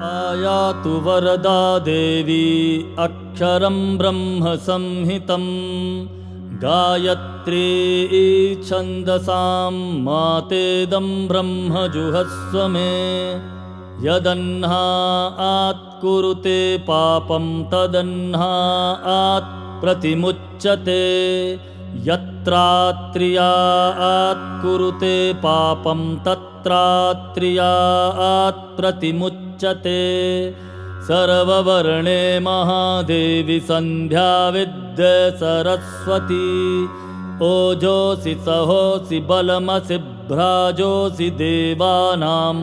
आयातु वरदा देवी अक्षरं ब्रह्म संहितं गायत्री छन्दसां मातेदं ब्रह्म जुहस्व मे यदह्नात् कुरुते पापं तदह्नात् प्रतिमुच्यते यत्रात्रियात् कुरुते पापं तत्रात्रियात् प्रतिमुच्यते सर्ववर्णे महादेवी संध्या विद्ये सरस्वती ओजोऽसि सहोऽसि बलमसि भ्राजोऽसि देवानां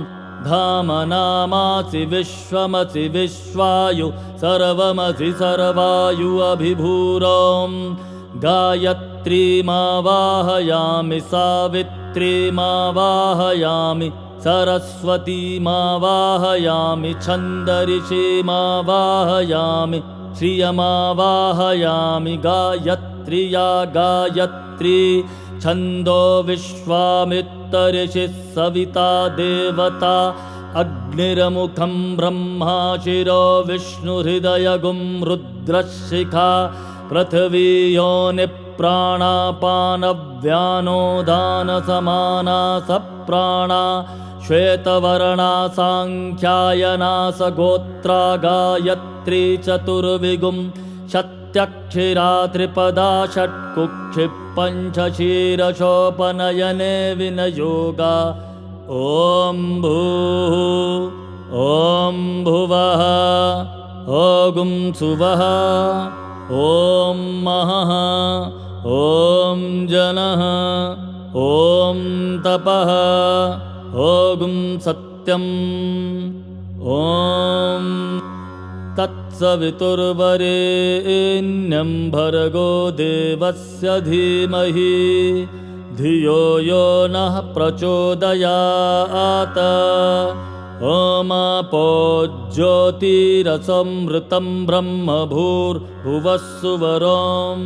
धामनामासि विश्वमसि विश्वायु सर्वमसि सर्वायु अभिभूरम् गायत्रीमावाहयामि सावित्रीमावाहयामि सरस्वतीमावाहयामि छन्दऋषिमावाहयामि श्रियमावाहयामि गायत्र्या गायत्री छन्दो विश्वामित्तऋषिः सविता देवता अग्निर्मुखं ब्रह्मा शिरो विष्णुहृदयगुं रुद्रशिखा पृथिवी योनिप्राणापानव्यानोदानसमाना सप्राणा श्वेतवर्णा साङ्ख्यायना सगोत्रा गायत्री चतुर्विगुं शत्यक्षिरा त्रिपदा षट्कुक्षिः पञ्चशीर्षोपनयने विनयोगा ॐ भूः ॐ भुवः ॐ सुवः ॐ महः ॐ जनः ॐ तपः ॐ सत्यम् ॐ तत्सवितुर्वरेण्यं भर्गो देवस्य धीमहि धियो यो नः प्रचोदयात् ओमापो ज्योतिरसमृतं ब्रह्म भूर्भुवः सुवरोम्।